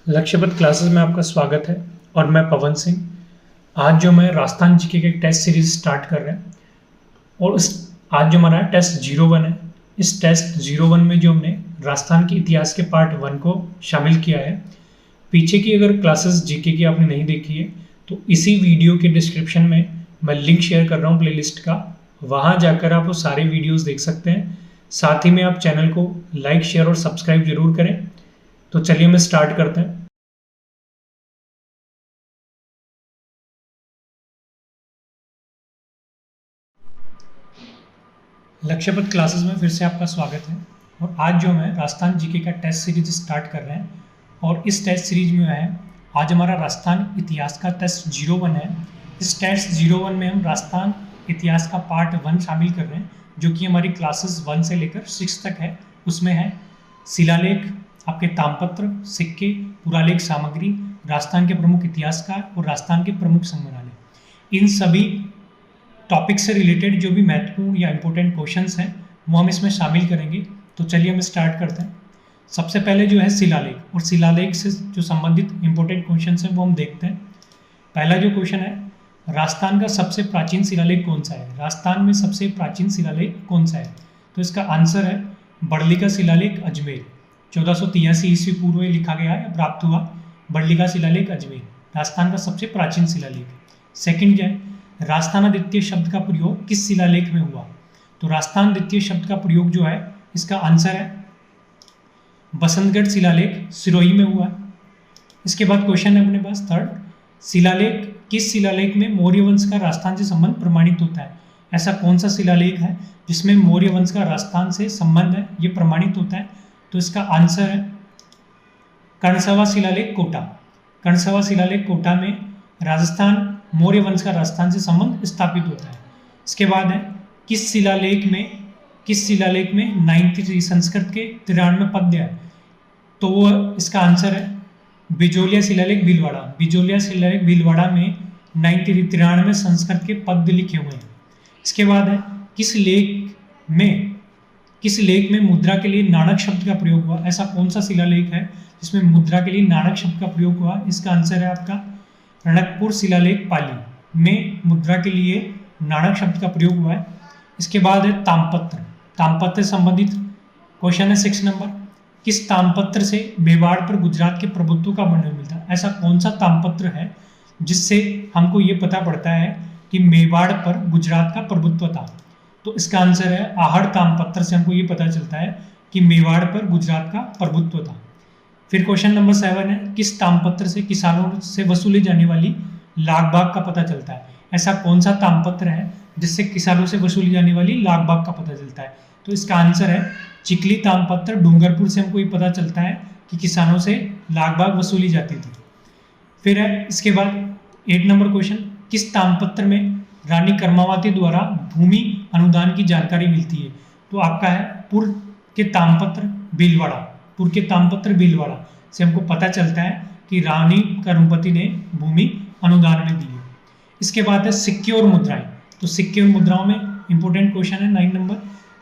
लक्ष्यपथ classes में आपका स्वागत है और मैं पवन सिंह। आज जो मैं राजस्थान जीके के टेस्ट सीरीज स्टार्ट कर रहे हैं और आज जो हमारा टेस्ट 01 है। इस टेस्ट 01 में जो हमने राजस्थान के इतिहास के पार्ट 1 को शामिल किया है। पीछे की अगर क्लासेस जीके की आपने नहीं देखी है तो इसी वीडियो के डिस्क्रिप्शन में मैं लिंक शेयर कर रहा हूँ प्लेलिस्ट का, वहाँ जाकर आप वो सारे वीडियोस देख सकते हैं। साथ ही में आप चैनल को लाइक, शेयर और सब्सक्राइब जरूर करें। तो चलिए मैं स्टार्ट करते हैं। लक्ष्यपथ क्लासेस में फिर से आपका स्वागत है और आज जो मैं राजस्थान जीके का टेस्ट सीरीज स्टार्ट कर रहे हैं और इस टेस्ट सीरीज में है आज हमारा राजस्थान इतिहास का टेस्ट 01 है। इस टेस्ट 01 में हम राजस्थान इतिहास का पार्ट 1 शामिल कर रहे हैं जो कि हमारी क्लासेस 1 से लेकर 6 तक है। उसमें है शिलालेख, आपके तामपत्र, सिक्के, पुरालेख सामग्री, राजस्थान के प्रमुख इतिहासकार और राजस्थान के प्रमुख संग्रहालय। इन सभी टॉपिक से रिलेटेड जो भी महत्वपूर्ण या इंपॉर्टेंट क्वेश्चंस हैं वो हम इसमें शामिल करेंगे। तो चलिए हम स्टार्ट करते हैं। सबसे पहले जो है शिलालेख, और शिलालेख से जो संबंधित इंपॉर्टेंट क्वेश्चंस हैं वो हम देखते हैं। पहला जो क्वेश्चन है, राजस्थान का सबसे प्राचीन शिलालेख कौन सा है? राजस्थान में सबसे प्राचीन शिलालेख कौन सा है? तो इसका आंसर है बड़ली का शिलालेख अजमेर। 1483 ईस्वी पूर्व में लिखा गया है, प्राप्त हुआ बड़ली का शिलालेख अजमेर, राजस्थान का सबसे प्राचीन शिलालेख। सेकंड क्या है, राजस्थान द्वितीय शब्द का प्रयोग किस शिलालेख में हुआ? तो राजस्थान द्वितीय शब्द का प्रयोग जो है इसका आंसर है बसंतगढ़ शिलालेख सिरोही में हुआ। इसके बाद क्वेश्चन है अपने पास थर्ड, शिलालेख किस शिलालेख में मौर्य वंश का राजस्थान से संबंध प्रमाणित होता है? ऐसा कौन सा शिलालेख है जिसमें मौर्य वंश का राजस्थान से संबंध है, ये प्रमाणित होता है? तो इसका आंसर है कर्णसभा शिलालेख कोटा। कर्णसभा शिलालेख कोटा में राजस्थान मौर्य वंश का राजस्थान से संबंध स्थापित होता है। इसके बाद है किस शिलालेख में 93 संस्कृत के 93 पद्य है? तो वो इसका आंसर है बिजोलिया शिलालेख भीलवाड़ा। बिजोलिया शिलालेख भीलवाड़ा में 93 संस्कृत के पद्य लिखे हुए हैं। इसके बाद है किस लेख में मुद्रा के लिए नाणक शब्द का प्रयोग हुआ? ऐसा कौन सा शिलालेख है जिसमें मुद्रा के लिए नाणक शब्द का प्रयोग हुआ? इसका आंसर है आपका रणकपुर शिलालेख पाली में मुद्रा के लिए नाणक शब्द का प्रयोग हुआ है। इसके बाद है तामपत्र। तामपत्र से संबंधित क्वेश्चन है 6 नंबर, किस तामपत्र से मेवाड़ पर गुजरात के प्रभुत्व का वर्णन मिलता है? ऐसा कौन सा तामपत्र है जिससे हमको ये पता पड़ता है कि मेवाड़ पर गुजरात का प्रभुत्व था? तो इसका आंसर है आहड़ तामपत्र से हमको ये पता चलता है कि मेवाड़ पर गुजरात का प्रभुत्व था। फिर क्वेश्चन नंबर 7 है, किस तामपत्र से किसानों से वसूली जाने वाली लागबाग का पता चलता है? ऐसा कौन सा तामपत्र है जिससे किसानों से वसूली जाने वाली लागबाग का पता चलता है? तो इसका आंसर है चिकली तामपत्र। डूंगरपुर से हमको ये पता चलता है कि किसानों से लागबाग वसूली जाती थी। फिर है इसके बाद 8 नंबर क्वेश्चन, किस तामपत्र में रानी कर्मावती द्वारा भूमि अनुदान की जानकारी मिलती है? तो आपका है पुर के तामपत्र भीलवाड़ा से हमको पता चलता है कि रानी कर्मवती ने भूमि अनुदान में दी है। इसके बाद है सिक्के और मुद्राएं। तो सिक्के और मुद्राओं में इंपॉर्टेंट क्वेश्चन है 9 नंबर,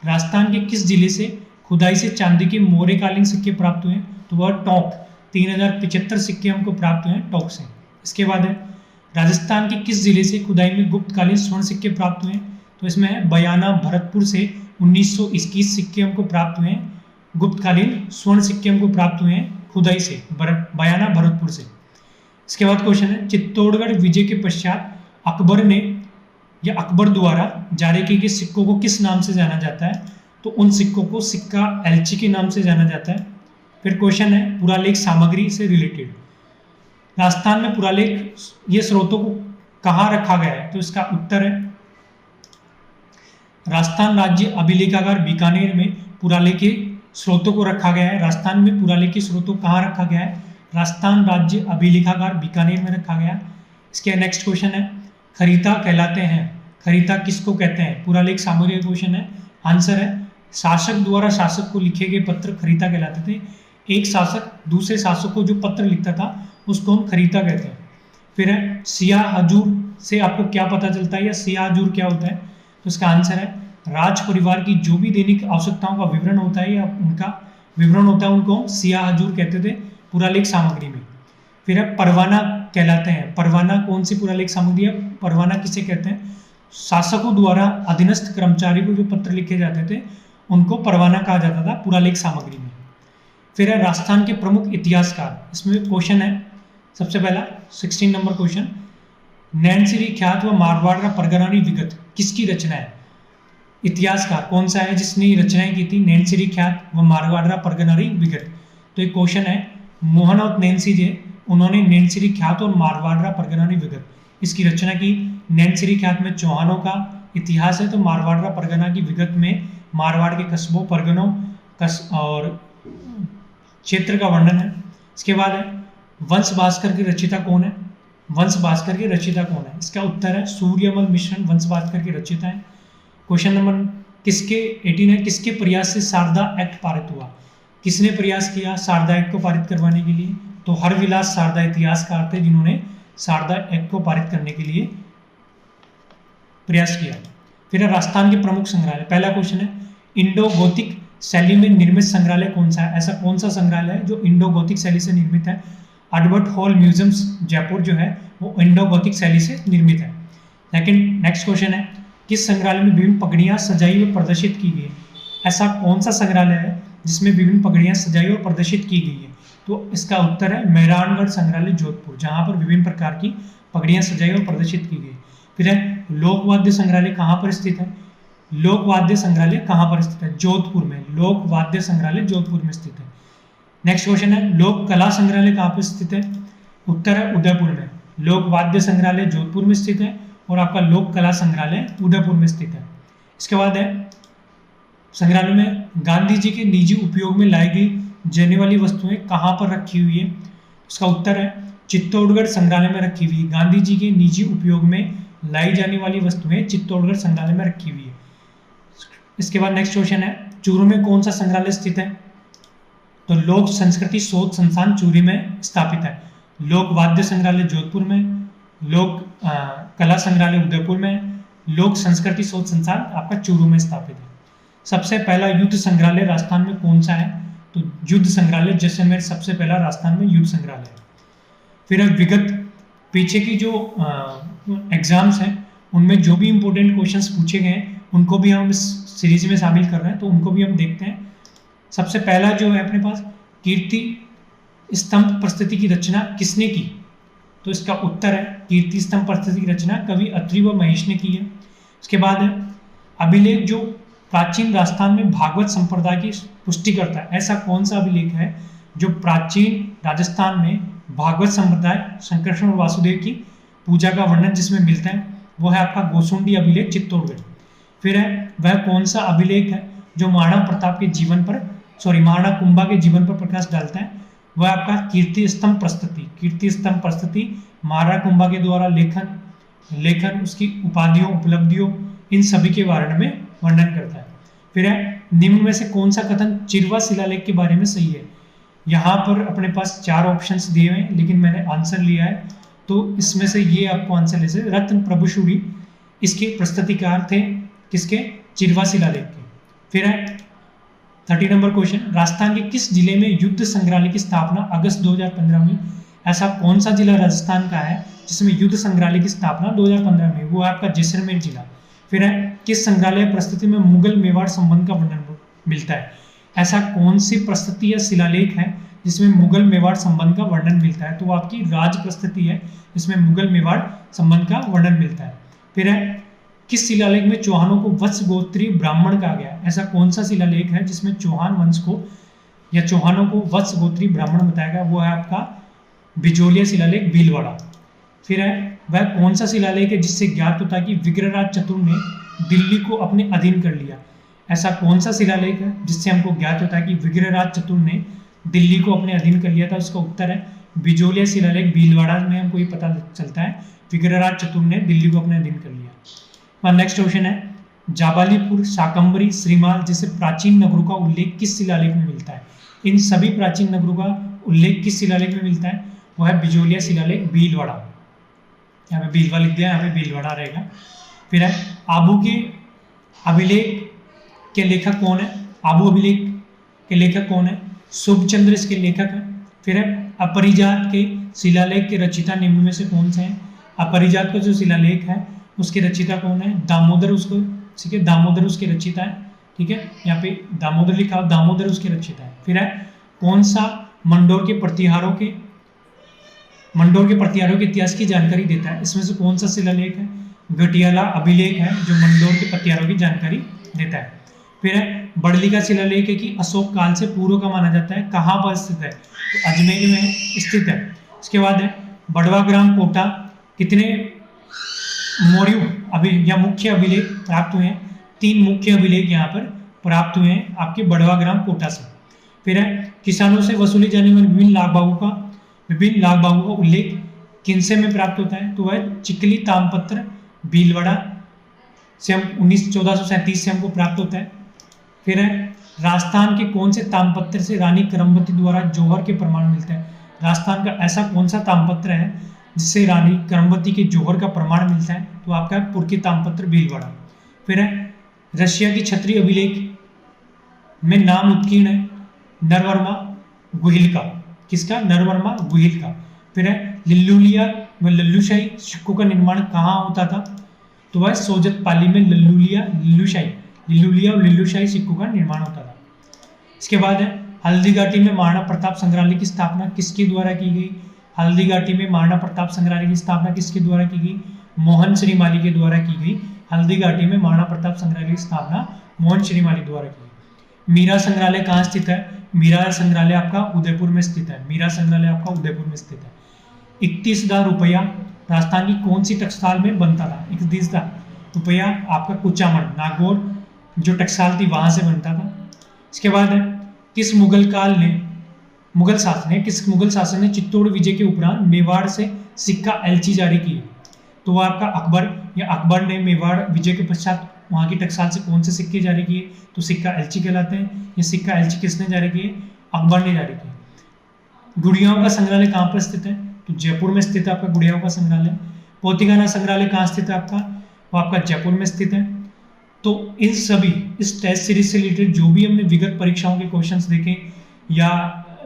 राजस्थान के किस जिले से खुदाई से चांदी के मौर्यकालीन सिक्के प्राप्त हुए? तो वह टोंक, 3075 सिक्के हमको प्राप्त हुए हैं टोंक से। इसके बाद है राजस्थान के किस जिले से खुदाई में गुप्तकालीन स्वर्ण सिक्के प्राप्त हुए? तो इसमें है बयाना भरतपुर से 1921 सिक्के हमको प्राप्त हुए हैं। गुप्तकालीन स्वर्ण सिक्के हमको प्राप्त हुए हैं खुदाई से बयाना भरतपुर से। इसके बाद क्वेश्चन है चित्तौड़गढ़ विजय के पश्चात अकबर द्वारा जारी किए गए सिक्कों को किस नाम से जाना जाता है? तो उन सिक्कों को सिक्का एलची के नाम से जाना जाता है। फिर क्वेश्चन है पुरालेख सामग्री से रिलेटेड, राजस्थान में पुरालेख ये स्रोतों को कहाँ रखा गया है? तो इसका उत्तर है राजस्थान राज्य अभिलेखागार बीकानेर में पुरालेखी स्रोतों को रखा गया है। राजस्थान में पुरालेखी स्रोतों कहाँ रखा गया है? राजस्थान राज्य अभिलेखागार बीकानेर में रखा गया। इसके नेक्स्ट क्वेश्चन है खरीता कहलाते हैं, खरीता किसको कहते हैं? पुरालेख सामग्री का क्वेश्चन है। आंसर है शासक द्वारा शासक को लिखे गए पत्र खरीता कहलाते थे। एक शासक दूसरे शासक को जो पत्र लिखता था उसको हम खरीता कहते हैं। फिर है सियाह हजूर से आपको क्या पता चलता है या सियाह हजूर क्या होता है? तो इसका आंसर है राज परिवार की जो भी दैनिक आवश्यकताओं का विवरण होता है या उनका विवरण होता है उनको सियाह हजूर कहते थे पुरालेख सामग्री में। फिर है परवाना कहलाते हैं। परवाना कौन सी पुरालेख सामग्री है? परवाना किसे कहते हैं? शासकों द्वारा अधीनस्थ कर्मचारी को जो पत्र लिखे जाते थे उनको परवाना कहा जाता था पुरालेख सामग्री में। फिर है राजस्थान के प्रमुख इतिहासकार। इसमें क्वेश्चन है सबसे पहला 16 नंबर क्वेश्चन, नैनसिरी ख्यात व मारवाड़ का परगनानी विगत किसकी रचना है? इतिहासकार कौन सा है जिसने रचनाएं की थी नैनसिरी ख्यात व मारवाड़ परगनानी विगत? तो एक क्वेश्चन है मोहन और नैन्सी जी, उन्होंने नैनसिरी ख्यात और मारवाड़ परगनानी विगत इसकी रचना की। नैनसिरी ख्यात में चौहानों का इतिहास है, तो मारवाड़ परगना की विगत में मारवाड़ के कस्बों, परगनों और क्षेत्र का वर्णन है। इसके बाद है वंश भास्कर की रचयिता कौन है? वंश भास्कर की रचयिता कौन है? इसका उत्तर है सूर्यमल मिश्रण वंश भास्कर की रचयिता है। क्वेश्चन नंबर किसके 18 है, किसके प्रयास से शारदा एक्ट पारित हुआ? किसने प्रयास किया शारदा एक्ट को पारित करवाने के लिए? तो हरविलास शारदा इतिहासकार थे जिन्होंने शारदा एक्ट को पारित करने के लिए प्रयास किया। फिर राजस्थान के प्रमुख संग्रहालय। पहला क्वेश्चन है इंडो गोथिक शैली में निर्मित संग्रहालय कौन सा है? ऐसा कौन सा संग्रहालय है जो इंडो गोथिक शैली से निर्मित है? अल्बर्ट हॉल म्यूजियम्स जयपुर जो है वो इंडो गोथिक शैली से निर्मित है। लेकिन नेक्स्ट क्वेश्चन है किस संग्रहालय में विभिन्न पगड़ियां सजाई व प्रदर्शित की गई? ऐसा कौन सा संग्रहालय है जिसमें विभिन्न पगड़ियां सजाई और प्रदर्शित की गई है? तो इसका उत्तर है मेहरानगढ़ संग्रहालय जोधपुर, जहां पर विभिन्न प्रकार की पगड़ियां सजाई और प्रदर्शित की गई। फिर है लोकवाद्य संग्रहालय कहाँ पर स्थित है? लोकवाद्य संग्रहालय कहाँ पर स्थित है? जोधपुर में। लोकवाद्य संग्रहालय जोधपुर में स्थित है। नेक्स्ट क्वेश्चन है लोक कला संग्रहालय कहाँ पर स्थित है? उत्तर है उदयपुर में। लोकवाद्य संग्रहालय जोधपुर में स्थित है और आपका लोक कला संग्रहालय उदयपुर में स्थित है। इसके बाद है संग्रहालय में गांधी जी के निजी उपयोग में लाई गई जाने वाली वस्तुएं कहाँ पर रखी हुई है? इसका उत्तर है चित्तौड़गढ़ संग्रहालय में रखी हुई। गांधी जी के निजी उपयोग में लाई जाने वाली वस्तुएं चित्तौड़गढ़ संग्रहालय में रखी हुई है। इसके बाद नेक्स्ट क्वेश्चन है चूरू में कौन सा संग्रहालय स्थित है? तो लोक संस्कृति शोध संस्थान चूरू में स्थापित है। लोक वाद्य संग्रहालय जोधपुर में, लोक कला संग्रहालय उदयपुर में, लोक संस्कृति शोध संस्थान आपका चूरू में स्थापित है। सबसे पहला युद्ध संग्रहालय राजस्थान में कौन सा है? तो युद्ध संग्रहालय जैसलमेर सबसे पहला राजस्थान में युद्ध संग्रहालय है। फिर विगत पीछे की जो एग्जाम्स हैं उनमें जो भी इंपॉर्टेंट क्वेश्चंस पूछे गए हैं उनको भी हम इस सीरीज में शामिल कर रहे हैं, तो उनको भी हम देखते हैं। सबसे पहला जो है अपने पास कीर्ति स्तंभ प्रस्तुति की रचना किसने की? तो इसका उत्तर है कीर्ति स्तंभ प्रस्तुति की रचना कवि अत्रि व महेश ने की है। उसके बाद है अभिलेख जो प्राचीन राजस्थान में भागवत संप्रदाय की पुष्टि करता है। ऐसा कौन सा अभिलेख है जो प्राचीन राजस्थान में भागवत संप्रदाय संकर्षण और वासुदेव की पूजा का वर्णन जिसमें मिलता है? वो है आपका गोसुंडी अभिलेख चित्तौड़गढ़। फिर है वह कौन सा अभिलेख है जो महाराणा प्रताप के जीवन पर महाराणा कुंभा के जीवन पर प्रकाश डालता है? वह आपका कीर्ति स्तंभ प्रस्तुति। कीर्ति स्तंभ प्रस्तुति महाराणा कुंभा के द्वारा लेखन उसकी उपाधियों उपलब्धियों इन सभी के बारे में वर्णन करता है। फिर है निम्न में से कौन सा कथन चिरवा शिलालेख के बारे में सही है? यहाँ पर अपने पास 4 ऑप्शंस दिए हुए हैं लेकिन मैंने आंसर लिया है, तो इसमें से ये आपको आंसर ले सकते। रत्न प्रभुशूरी इसके प्रस्तुतिकार थे किसके? चिरवा शिलालेख के। फिर है 30 नंबर क्वेश्चन राजस्थान के किस जिले में युद्ध संग्रहालय की स्थापना अगस्त 2015 में? ऐसा कौन सा जिला राजस्थान का है जिसमें युद्ध संग्रहालय की स्थापना 2015 में? वो है आपका जैसलमेर जिला। फिर है किस संग्रहालय प्रस्तुति में मुगल मेवाड़ संबंध का वर्णन मिलता है? ऐसा कौन सी प्रस्तुति या शिलालेख है जिसमें मुगल मेवाड़ संबंध का वर्णन मिलता है? तो वो आपकी राज प्रस्तुति है जिसमें मुगल मेवाड़ संबंध का वर्णन मिलता है। फिर है किस शिलालेख में चौहानों को वत्स गोत्रीय ब्राह्मण कहा गया? ऐसा कौन सा शिलालेख है जिसमें चौहान वंश को या चौहानों को वत्स गोत्रीय ब्राह्मण बताया गया? वो है आपका बिजोलिया शिलालेख भीलवाड़ा। फिर है वह कौन सा शिलालेख है जिससे ज्ञात होता है कि विग्रहराज चतुर ने दिल्ली को अपने अधीन कर लिया? ऐसा कौन सा शिलालेख है जिससे हमको ज्ञात होता है कि विग्रहराज चतुर ने दिल्ली को अपने अधीन कर लिया था? उसका उत्तर है बिजोलिया शिलालेख भीलवाड़ा में हमको ये पता चलता है विग्रहराज चतुर ने दिल्ली को अपने अधीन कर लिया। नेक्स्ट क्वेश्चन है जाबालीपुर, शाकंभरी, श्रीमाल जैसे प्राचीन नगरों का उल्लेख किस शिलालेख में मिलता है? इन सभी प्राचीन नगरों का उल्लेख किस शिलालेख में मिलता है? वह है बिजोलिया शिलालेख भीलवाड़ा। यहाँ पे भीलवा लिख दिया, यहाँ पे भीलवाड़ा रहेगा। फिर है आबू के अभिलेख के लेखक कौन है? आबू अभिलेख के लेखक कौन है? शुभचंद्र इसके लेखक है। फिर है अपरिजात के शिलालेख के रचिता निम्न में से कौन से हैं? अपरिजात का जो शिलालेख है उसके रचिता कौन है? दामोदर, उसको ठीक है, दामोदर उसके रचिता है। ठीक है, यहाँ पे दामोदर लिखा हो, दामोदर उसके रचिता है। फिर है कौन सा मंडोर के प्रतिहारों के इतिहास की जानकारी देता है? इसमें से कौन सा शिलालेख है? गटियाला अभिलेख है जो मंडोर के प्रतिहारों की जानकारी देता है। फिर है बड़ली का शिलालेख है कि अशोक काल से पूर्व का माना जाता है, कहाँ पर स्थित है? तो अजमेर में स्थित है। इसके बाद है बड़वा ग्राम कोटा कितने मौर्य या मुख्य अभिलेख प्राप्त हुए हैं? 3 मुख्य अभिलेख यहाँ पर प्राप्त हुए हैं आपके बड़वा ग्राम कोटा से। फिर है किसानों से वसूली जाने वाले विभिन्न लाख भागों का उल्लेख किनसे में प्राप्त होता है? तो वह चिकली तामपत्र भीलवाड़ा से हम 1437 से हमको प्राप्त होता है। फिर है राजस्थान के कौन से तामपत्र से रानी करमवती द्वारा जौहर के प्रमाण मिलते हैं? राजस्थान का ऐसा कौन सा तामपत्र है जिससे रानी करमवती के जौहर का प्रमाण मिलता है? तो आपका पुरकी तामपत्र भीलवाड़ा। फिर है रशिया की क्षत्रिय अभिलेख में नाम उत्कीर्ण है नरवर्मा गुहिल का। किसका? नरवर्मा गुहिल का। फिर है लिल्लूलिया व लल्लूशाही सिक्कों का निर्माण कहाँ होता था? तो वह सोजत पाली में लिल्लूलिया और लिल्लूशाही सिक्कों का निर्माण होता था। इसके बाद है हल्दीघाटी में महाराणा प्रताप संग्रहालय की स्थापना किसके द्वारा की गई? हल्दीघाटी में महाराणा प्रताप संग्रहालय की स्थापना किसके द्वारा की गई? मोहन श्रीमाली के द्वारा की गई। हल्दीघाटी में महाराणा प्रताप संग्रहालय की स्थापना मोहन श्रीमाली द्वारा की गई। मीरा संग्रहालय कहाँ स्थित है? मीरा संग्रहालय आपका उदयपुर में स्थित है। मीरा संग्रहालय आपका उदयपुर में स्थित है। 31,000 रुपया राजस्थान की कौन सी टकसाल में बनता था? 31,000 रुपया आपका कुचामन नागौर जो टकसाल थी वहां से बनता था। इसके बाद है किस मुगल शासन ने चित्तौड़ विजय के उपरांत मेवाड़ से सिक्का एलची जारी की? तो वह आपका अकबर ने मेवाड़ विजय के पश्चात वहां की टकसाल से कौन से सिक्के जारी किए? तो सिक्का एलची कहलाते हैं। ये सिक्का एलची किसने जारी किए? अकबर ने जारी किए। गुड़ियाओं का संग्रहालय कहाँ पर स्थित है? तो जयपुर में स्थित है आपका गुड़ियाओं का संग्रहालय। पोतीखाना संग्रहालय कहाँ स्थित है आपका? वो आपका जयपुर में स्थित है। तो इस टेस्ट सीरीज से रिलेटेड जो भी हमने विगत परीक्षाओं के क्वेश्चंस देखे या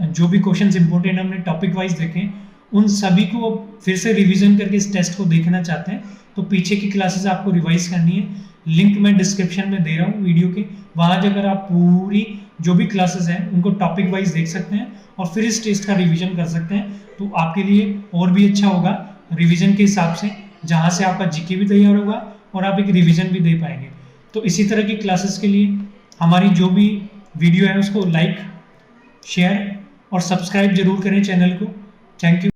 जो भी क्वेश्चंस इंपॉर्टेंट हमने टॉपिक वाइज देखे, उन सभी को फिर से रिवीजन करके इस टेस्ट को देखना चाहते हैं तो पीछे की क्लासेस आपको रिवाइज करनी है। लिंक मैं डिस्क्रिप्शन में दे रहा हूँ वीडियो के, वहाँ जाकर आप पूरी जो भी क्लासेस हैं उनको टॉपिक वाइज देख सकते हैं और फिर इस टेस्ट का रिवीजन कर सकते हैं। तो आपके लिए और भी अच्छा होगा रिवीजन के हिसाब से, जहाँ से आपका जीके भी तैयार होगा और आप एक रिवीजन भी दे पाएंगे। तो इसी तरह की क्लासेस के लिए हमारी जो भी वीडियो है उसको लाइक, शेयर और सब्सक्राइब जरूर करें चैनल को। Thank you.